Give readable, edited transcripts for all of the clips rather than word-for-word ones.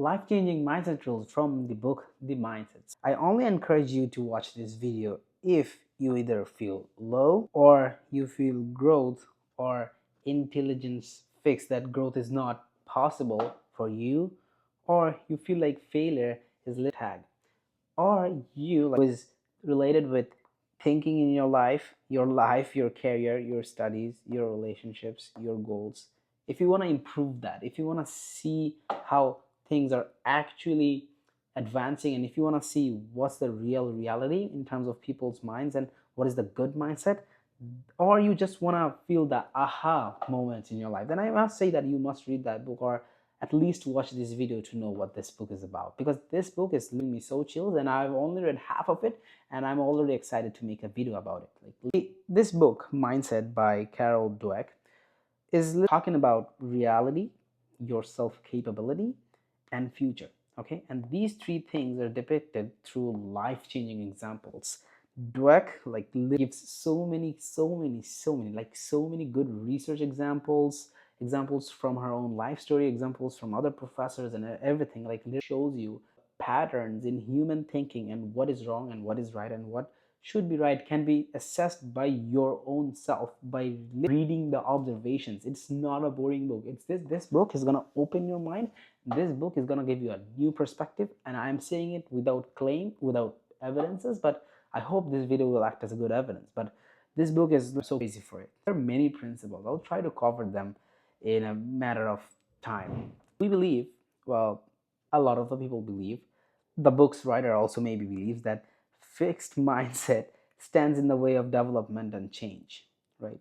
Life-changing mindset rules from the book The Mindsets. I only encourage you to watch this video if you either feel low or you feel growth or intelligence fix that growth is not possible for you, or you feel like failure is tag, or you like is related with thinking in your life, your career, your studies, your relationships, your goals. If you want to improve that, if you want to see how things are actually advancing, and if you want to see what's the real reality in terms of people's minds and what is the good mindset, or you just want to feel that aha moment in your life, then I must say that you must read that book, or at least watch this video to know what this book is about, because this book is leaving me so chills and I've only read half of it and I'm already excited to make a video about it. Like, this book Mindset by Carol Dweck is talking about reality, your self capability, and future. Okay, and these three things are depicted through life-changing examples. Dweck like gives so many good research examples from her own life story, examples from other professors, and everything. Like, shows you patterns in human thinking and what is wrong and what is right and what should be right can be assessed by your own self by reading the observations. It's not a boring book. It's this book is going to open your mind. This book is going to give you a new perspective, and I'm saying it without claim, without evidences, but I hope this video will act as a good evidence. But this book is so crazy for it. There are many principles. I'll try to cover them in a matter of time. We believe, well, a lot of the people believe, the book's writer also maybe believes, that fixed mindset stands in the way of development and change, right?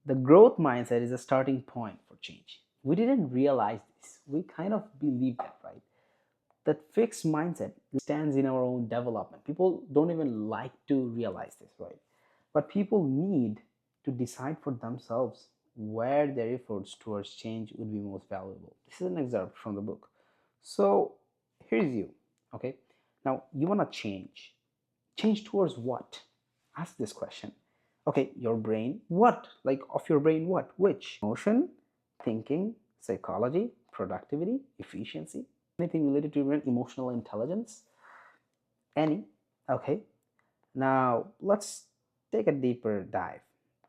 The growth mindset is a starting point for change. We didn't realize this. We kind of believe that, right? That fixed mindset stands in our own development. People don't even like to realize this, right? But people need to decide for themselves where their efforts towards change would be most valuable. This is an excerpt from the book. So here's you, okay? Now you want to change. Change towards what? Ask this question. Okay, your brain, what? Like, of your brain, what? Which? Emotion, thinking, psychology, productivity, efficiency, anything related to your brain, emotional intelligence, any. Okay, now let's take a deeper dive.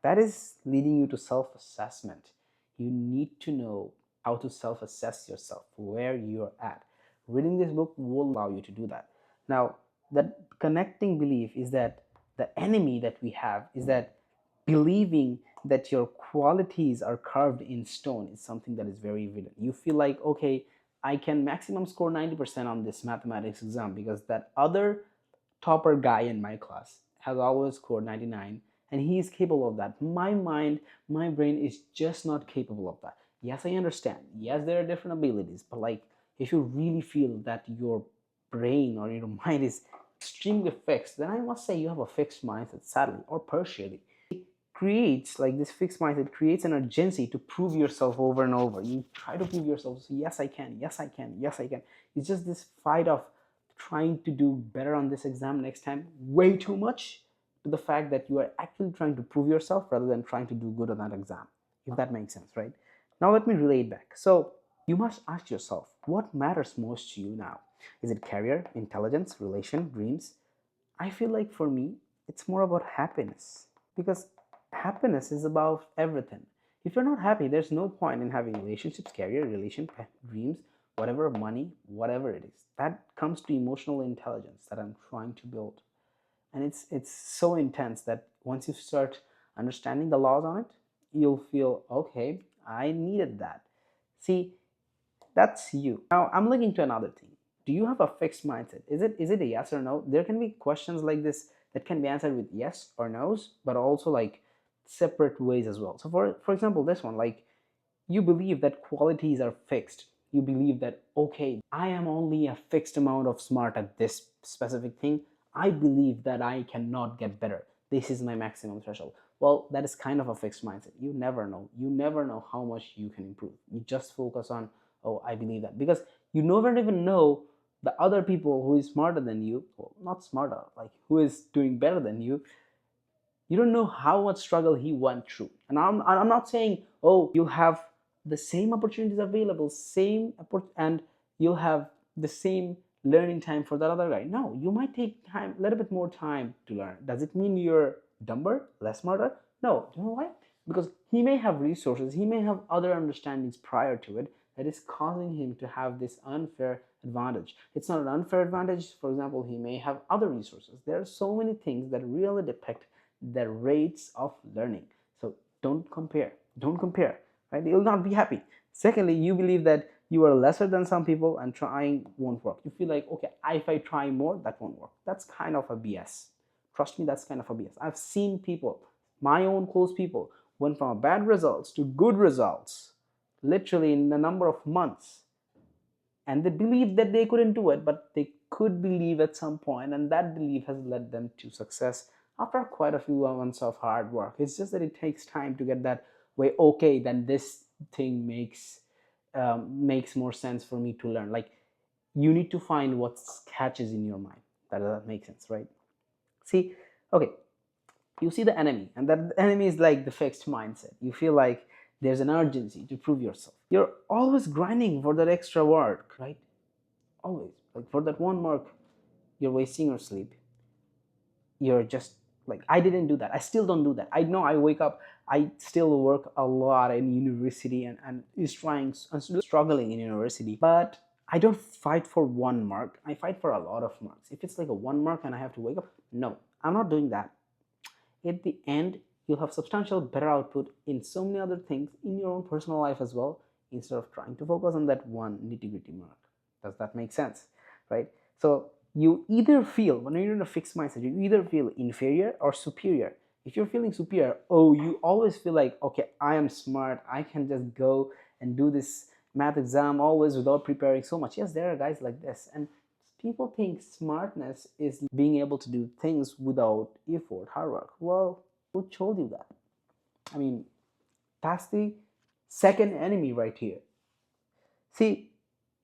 That is leading you to self-assessment. You need to know how to self-assess yourself, where you're at. Reading this book will allow you to do that. Now, that connecting belief is that the enemy that we have is that believing that your qualities are carved in stone is something that is very evident. You feel like, okay, I can maximum score 90% on this mathematics exam because that other topper guy in my class has always scored 99 and he is capable of that. My mind, my brain is just not capable of that. Yes, I understand. Yes, there are different abilities, but like, if you really feel that your brain or your mind is extremely fixed, then I must say you have a fixed mindset, sadly or partially. Creates like this fixed mindset creates an urgency to prove yourself over and over. You try to prove yourself, so yes I can, yes I can, yes I can. It's just this fight of trying to do better on this exam next time, way too much, to the fact that you are actually trying to prove yourself rather than trying to do good on that exam, if that makes sense, right? Now let me relate back. So you must ask yourself, what matters most to you now? Is it career, intelligence, relation, dreams? I feel like for me it's more about happiness, because happiness is about everything. If you're not happy, there's no point in having relationships, career, relation, dreams, whatever, money, whatever it is. That comes to emotional intelligence that I'm trying to build. And it's so intense that once you start understanding the laws on it, you'll feel, okay, I needed that. See, that's you. Now I'm looking to another thing. Do you have a fixed mindset? Is it a yes or no? There can be questions like this that can be answered with yes or no's, but also like separate ways as well. So for example, this one, like, you believe that qualities are fixed. You believe that, okay, I am only a fixed amount of smart at this specific thing. I believe that I cannot get better. This is my maximum threshold. Well, that is kind of a fixed mindset. You never know. You never know how much you can improve. You just focus on, oh, I believe that, because you never even know the other people who is smarter than you, well, not smarter, like who is doing better than you don't know how much struggle he went through. And I'm not saying, oh, you have the same opportunities available, and you'll have the same learning time for that other guy. No, you might take time, a little bit more time to learn. Does it mean you're dumber, less smarter? No. You know why? Because he may have resources, he may have other understandings prior to it that is causing him to have this unfair advantage. It's not an unfair advantage. For example, he may have other resources. There are so many things that really depict the rates of learning. So don't compare. Don't compare, right? You'll not be happy. Secondly, you believe that you are lesser than some people and trying won't work. You feel like, okay, if I try more, that won't work. That's kind of a BS. Trust me, that's kind of a BS. I've seen people, my own close people, went from bad results to good results literally in a number of months, and they believed that they couldn't do it, but they could believe at some point, and that belief has led them to success after quite a few months of hard work. It's just that it takes time to get that way. Okay, then this thing makes more sense for me to learn. Like, you need to find what catches in your mind. That makes sense, right? See, okay, you see the enemy, and that enemy is like the fixed mindset. You feel like there's an urgency to prove yourself. You're always grinding for that extra work, right? Always. Like, for that one mark, you're wasting your sleep. You're just like, I didn't do that. I still don't do that. I know I wake up, I still work a lot in university and is trying, I'm still struggling in university, but I don't fight for one mark. I fight for a lot of marks. If it's like a one mark and I have to wake up, no, I'm not doing that. At the end, you'll have substantial better output in so many other things in your own personal life as well, instead of trying to focus on that one nitty-gritty mark. Does that make sense? Right? So you either feel, when you're in a fixed mindset, you either feel inferior or superior. If you're feeling superior, oh, you always feel like, okay, I am smart, I can just go and do this math exam always without preparing so much. Yes, there are guys like this, and people think smartness is being able to do things without effort, hard work. Well, who told you that? I mean, that's the second enemy right here. See,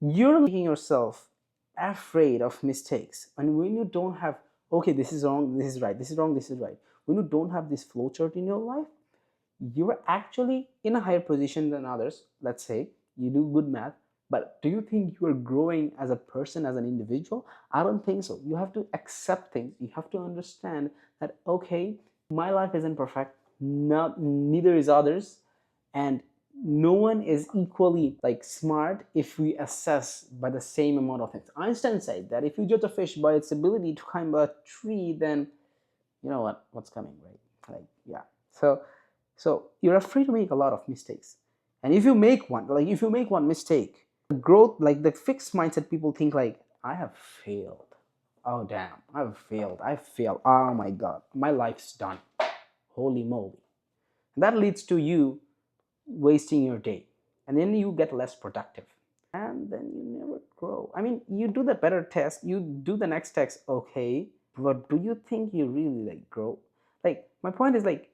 you're making yourself afraid of mistakes. And when you don't have, okay, this is wrong, this is right, this is wrong, this is right. When you don't have this flowchart in your life, you're actually in a higher position than others. Let's say you do good math, but do you think you are growing as a person, as an individual? I don't think so. You have to accept things. You have to understand that, okay, my life isn't perfect, neither is others, and no one is equally like smart if we assess by the same amount of things. Einstein said that if you judge a fish by its ability to climb a tree, then you know what's coming, right? Like, yeah. So you're afraid to make a lot of mistakes, and if you make one mistake, the growth, like the fixed mindset people think like, I have failed. Oh damn, I failed. Oh my god, my life's done. Holy moly. And that leads to you wasting your day, and then you get less productive, and then you never grow. I mean, you do the better test, you do the next test, okay, but do you think you really like grow? Like, my point is, like,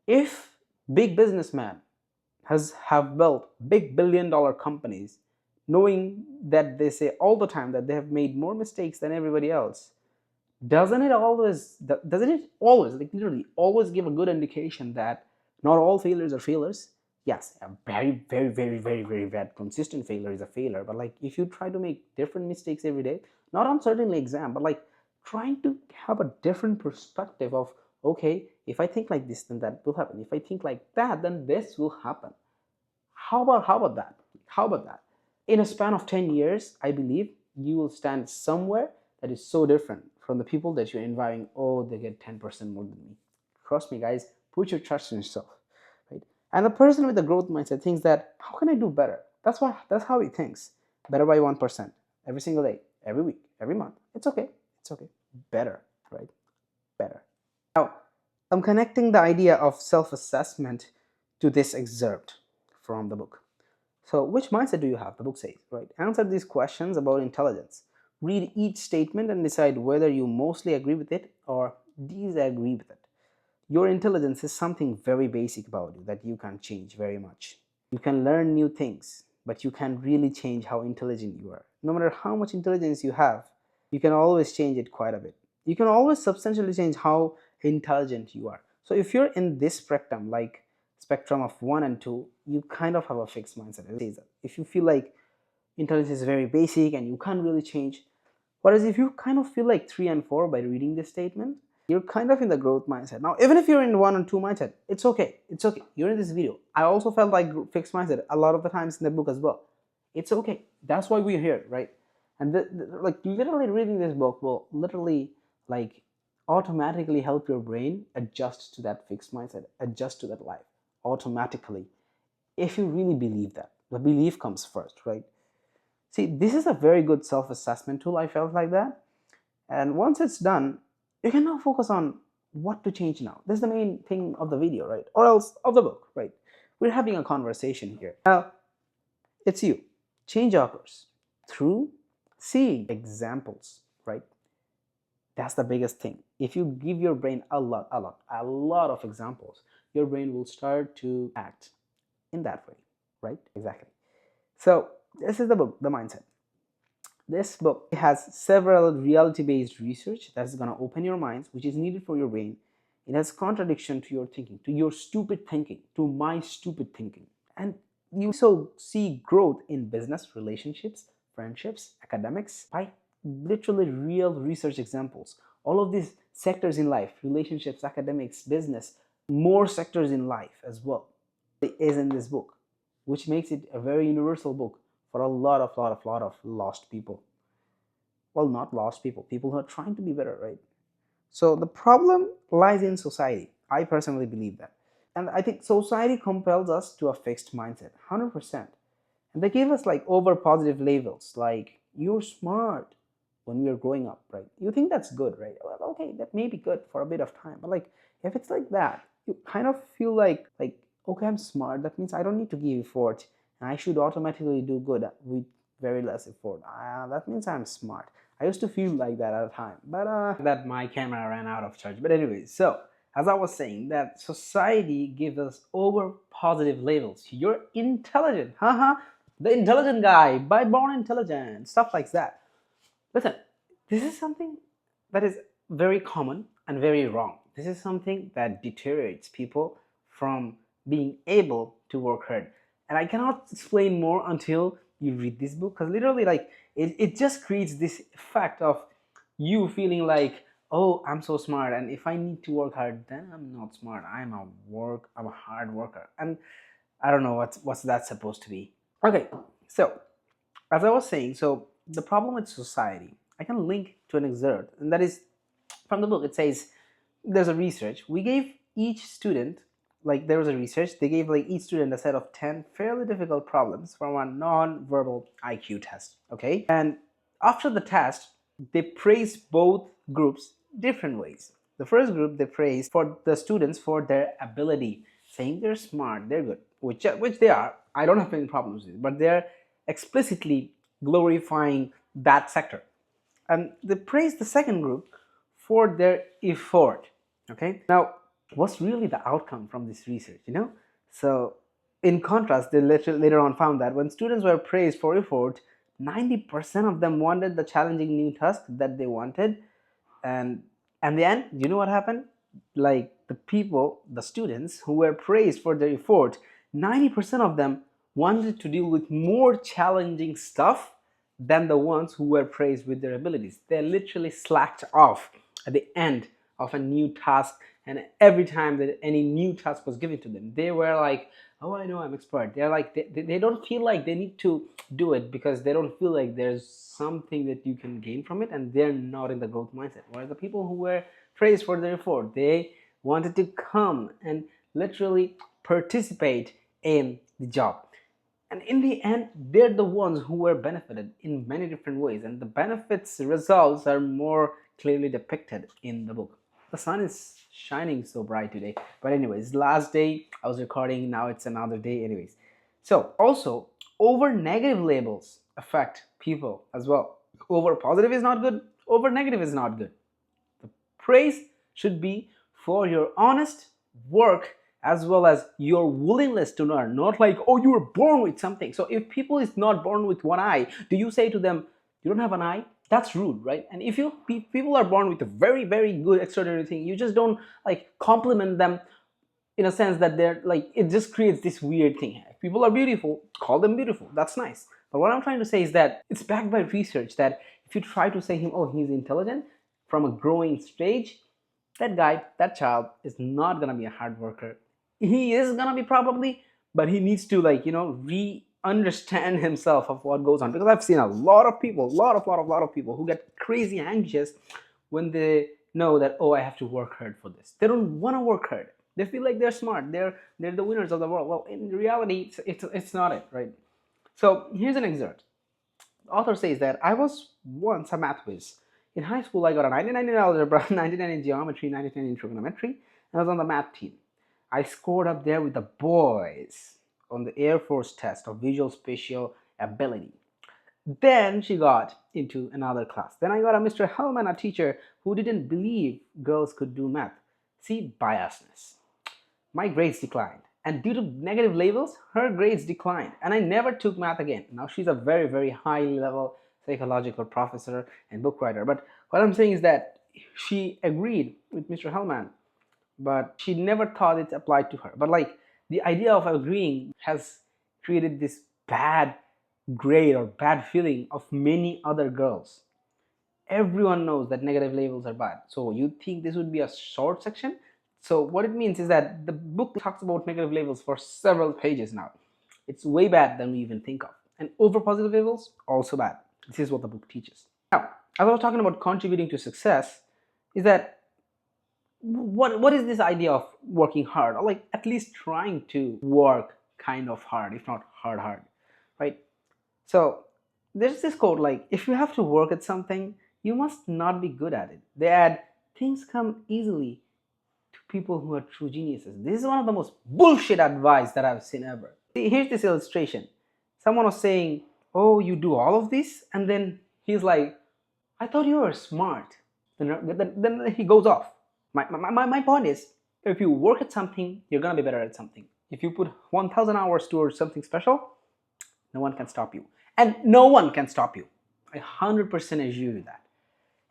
if big businessmen have built big billion-dollar companies, knowing that they say all the time that they have made more mistakes than everybody else, doesn't it always, like literally always give a good indication that not all failures are failures? Yes, a very, very, very, very, very bad consistent failure is a failure, but like, if you try to make different mistakes every day, not on certainly exam, but like trying to have a different perspective of, okay, if I think like this, then that will happen. If I think like that, then this will happen. How about that? How about that? In a span of 10 years, I believe you will stand somewhere that is so different from the people that you're inviting. Oh, they get 10% more than me. Trust me, guys, put your trust in yourself, right? And the person with the growth mindset thinks that, how can I do better? That's how he thinks. Better by 1% every single day, every week, every month. It's okay. It's okay. Better, right? Better. Now, I'm connecting the idea of self-assessment to this excerpt from the book. So, which mindset do you have? The book says, right? Answer these questions about intelligence. Read each statement and decide whether you mostly agree with it or disagree with it. Your intelligence is something very basic about you that you can't change very much. You can learn new things, but you can't really change how intelligent you are. No matter how much intelligence you have, you can always change it quite a bit. You can always substantially change how intelligent you are. So if you're in this spectrum, like spectrum of 1 and 2, you kind of have a fixed mindset. If you feel like intelligence is very basic and you can't really change. Whereas if you kind of feel like 3 and 4 by reading this statement, you're kind of in the growth mindset. Now, even if you're in 1 and 2 mindset, it's okay. It's okay. You're in this video. I also felt like fixed mindset a lot of the times in the book as well. It's okay. That's why we're here, right? And like literally reading this book will literally like automatically help your brain adjust to that fixed mindset, adjust to that life automatically. If you really believe that, the belief comes first, right? See, this is a very good self-assessment tool. I felt like that. And once it's done, you can now focus on what to change now. That's the main thing of the video, right? Or else of the book, right? We're having a conversation here. Now, it's you. Change occurs through seeing examples, right? That's the biggest thing. If you give your brain a lot of examples, your brain will start to act in that way, right? Exactly. So this is the book, The Mindset. This book has several reality-based research that's going to open your minds, which is needed for your brain. It has contradiction to your thinking, to your stupid thinking, to my stupid thinking. And you so see growth in business, relationships, friendships, academics by literally real research examples. All of these sectors in life, relationships, academics, business, more sectors in life as well, is in this book, which makes it a very universal book for a lot of lost people. Well, not lost people, people who are trying to be better, right? So the problem lies in society. I personally believe that. And I think society compels us to a fixed mindset, 100%. And they give us like over positive labels, like you're smart when we are growing up, right? You think that's good, right? Well, okay, that may be good for a bit of time. But like, if it's like that, you kind of feel like, okay, I'm smart. That means I don't need to give effort. And I should automatically do good with very less effort. That means I'm smart. I used to feel like that at a time, but that my camera ran out of charge. But anyways, so as I was saying, that society gives us over positive labels. You're intelligent, haha, the intelligent guy, by born intelligent, stuff like that. Listen, this is something that is very common and very wrong. This is something that deteriorates people from being able to work hard. And I cannot explain more until you read this book, because literally like it just creates this effect of you feeling like, oh, I'm so smart, and if I need to work hard, then I'm not smart. I'm a hard worker. And I don't know what's that supposed to be. Okay, so as I was saying, so the problem with society, I can link to an excerpt, and that is from the book. It says there's a research. We gave each student, like there was a research, they gave like each student a set of 10 fairly difficult problems from a non-verbal IQ test, okay? And after the test, they praised both groups different ways. The first group, they praised for the students for their ability, saying they're smart, they're good, which they are. I don't have any problems with it, but they're explicitly glorifying that sector. And they praised the second group for their effort, okay? Now, what's really the outcome from this research, you know? So in contrast, they later on found that when students were praised for effort, 90% of them wanted the challenging new task that they wanted. And in the end, you know what happened? Like the students who were praised for their effort, 90% of them wanted to deal with more challenging stuff than the ones who were praised with their abilities. They literally slacked off at the end of a new task, and every time that any new task was given to them, they were like, oh, I know I'm expert. They're like, they don't feel like they need to do it because they don't feel like there's something that you can gain from it, and they're not in the growth mindset. Whereas the people who were praised for their effort, they wanted to come and literally participate in the job. And in the end, they're the ones who were benefited in many different ways, and the benefits results are more clearly depicted in the book. The sun is shining so bright today, but anyways, last day I was recording, now it's another day. Anyways, so also over negative labels affect people as well. Over positive is not good, over negative is not good. The praise should be for your honest work as well as your willingness to learn, not like, oh, you were born with something. So if people is not born with one eye, do you say to them, you don't have an eye? That's rude, right? And if people are born with a very, very good extraordinary thing, you just don't like compliment them in a sense that they're like, it just creates this weird thing. If people are beautiful, call them beautiful. That's nice. But what I'm trying to say is that it's backed by research that if you try to say him, oh, he's intelligent from a growing stage, that guy, that child is not gonna be a hard worker. He is gonna be probably, but he needs to, like, re-understand himself of what goes on. Because I've seen a lot of people, lot of people who get crazy anxious when they know that, oh, I have to work hard for this. They don't want to work hard. They feel like they're smart. They're the winners of the world. Well, in reality, it's not it, right? So here's an excerpt. The author says that I was once a math whiz. In high school, I got a 99 in algebra, 99 in geometry, 99 in trigonometry, and I was on the math team. I scored up there with the boys on the Air Force test of visual spatial ability. Then she got into another class. Then I got a Mr. Hellman, a teacher who didn't believe girls could do math. See, biasness. My grades declined. And due to negative labels, her grades declined. And I never took math again. Now she's a very, very high level psychological professor and book writer. But what I'm saying is that she agreed with Mr. Hellman, but she never thought it applied to her. But like, the idea of agreeing has created this bad grade or bad feeling of many other girls. Everyone knows that negative labels are bad. So you think this would be a short section? So what it means is that the book talks about negative labels for several pages now. It's way bad than we even think of. And over positive labels, also bad. This is what the book teaches. Now, as I was talking about contributing to success, is that what is this idea of working hard, or like at least trying to work kind of hard, if not hard, right? So there's this quote like, if you have to work at something, you must not be good at it. They add, things come easily to people who are true geniuses. This is one of the most bullshit advice that I've seen ever. See, here's this illustration. Someone was saying, oh, you do all of this? And then he's like, I thought you were smart. Then he goes off. My point is, if you work at something, you're gonna be better at something. If you put 1,000 hours towards something special, no one can stop you. And no one can stop you. I 100% assure you that.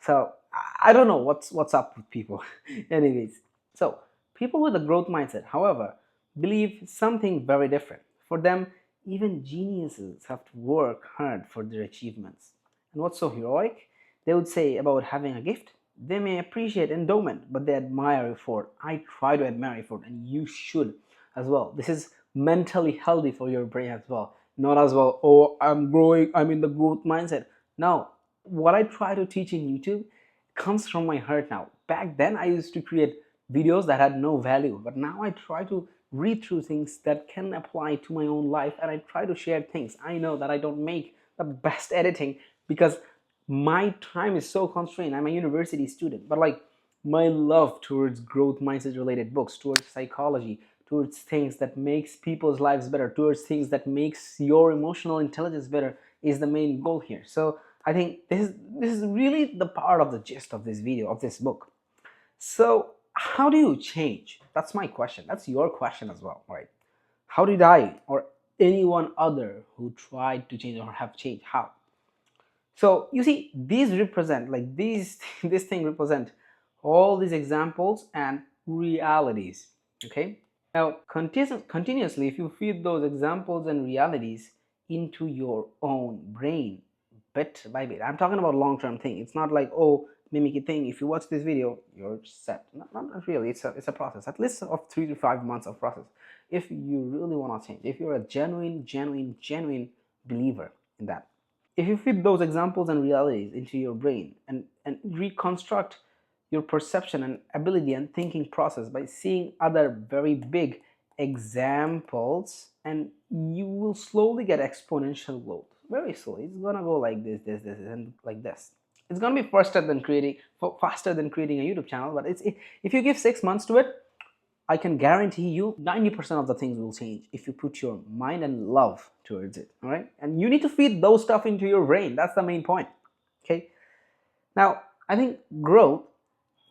So I don't know what's up with people. Anyways, so people with a growth mindset, however, believe something very different. For them, even geniuses have to work hard for their achievements. And what's so heroic? They would say about having a gift, they may appreciate endowment, but they admire effort. I try to admire effort, and you should as well. This is mentally healthy for your brain as well. Not as well, oh, I'm growing, I'm in the growth mindset. No, what I try to teach in YouTube comes from my heart now. Back then, I used to create videos that had no value, but now I try to read through things that can apply to my own life, and I try to share things. I know that I don't make the best editing because my time is so constrained. I'm a university student, but like, my love towards growth mindset related books, towards psychology, towards things that makes people's lives better, towards things that makes your emotional intelligence better is the main goal here. So I think this is really the part of the gist of this video, of this book. So how do you change? That's my question. That's your question as well, right? How did I or anyone other who tried to change or have changed, how? So you see, these represent, like these this thing represent all these examples and realities. Okay, now continuously, if you feed those examples and realities into your own brain bit by bit, I'm talking about long-term thing. It's not like, oh, mimicky thing, if you watch this video you're set. Not really. It's a process, at least of 3 to 5 months of process, if you really want to change, if you're a genuine believer in that. If you fit those examples and realities into your brain and reconstruct your perception and ability and thinking process by seeing other very big examples, and you will slowly get exponential growth. Very slowly. It's gonna go like this, and like this. It's gonna be faster than creating a YouTube channel, but if you give 6 months to it, I can guarantee you 90% of the things will change if you put your mind and love towards it, all right? And you need to feed those stuff into your brain. That's the main point, okay? Now, I think growth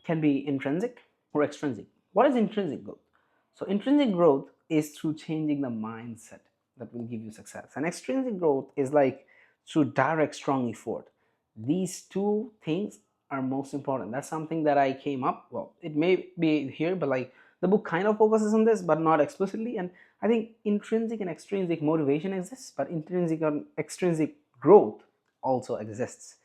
can be intrinsic or extrinsic. What is intrinsic growth? So intrinsic growth is through changing the mindset that will give you success. And extrinsic growth is like through direct, strong effort. These two things are most important. That's something that I came up, well, it may be here, but like The book kind of focuses on this, but not explicitly. And I think intrinsic and extrinsic motivation exists, but intrinsic and extrinsic growth also exists.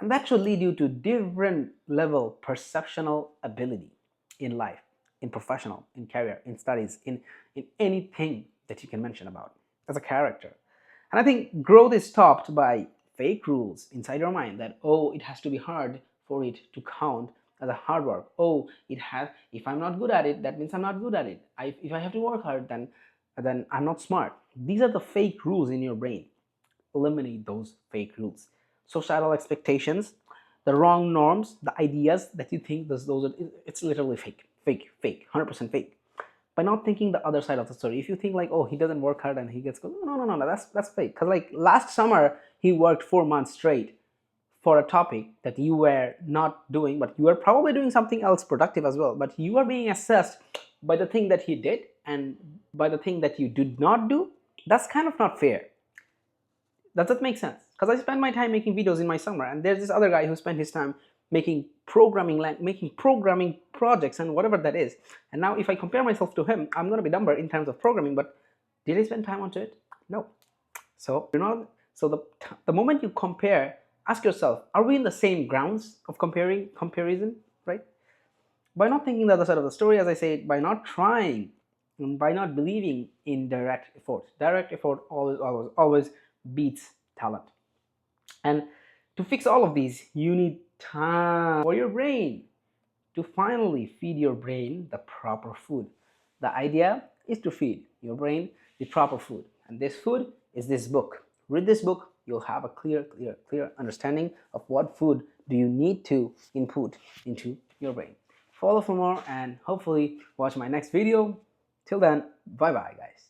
And that should lead you to different level perceptional ability in life, in professional, in career, in studies, in anything that you can mention about as a character. And I think growth is stopped by fake rules inside your mind that, oh, it has to be hard for it to count as a hard work. Oh, if I'm not good at it, that means I'm not good at it. If I have to work hard, then I'm not smart. These are the fake rules in your brain. Eliminate those fake rules. Societal expectations, the wrong norms, the ideas that you think those are, it's literally fake, 100% fake. By not thinking the other side of the story. If you think like, oh, he doesn't work hard and he gets good, no, that's fake. Because like last summer he worked 4 months straight for a topic that you were not doing, but you were probably doing something else productive as well, but you are being assessed by the thing that he did and by the thing that you did not do. That's kind of not fair. Does that make sense? Because I spent my time making videos in my summer, and there's this other guy who spent his time making programming projects and whatever that is. And now if I compare myself to him, I'm going to be number in terms of programming, but did I spend time onto it? No. So the moment you compare, ask yourself, are we in the same grounds of comparison, right? By not thinking the other side of the story, as I said, by not trying, and by not believing in direct effort always beats talent. And to fix all of these, you need time for your brain to finally feed your brain the proper food. The idea is to feed your brain the proper food, and this food is this book. Read this book, you'll have a clear understanding of what food do you need to input into your brain. Follow for more and hopefully watch my next video. Till then, bye bye guys.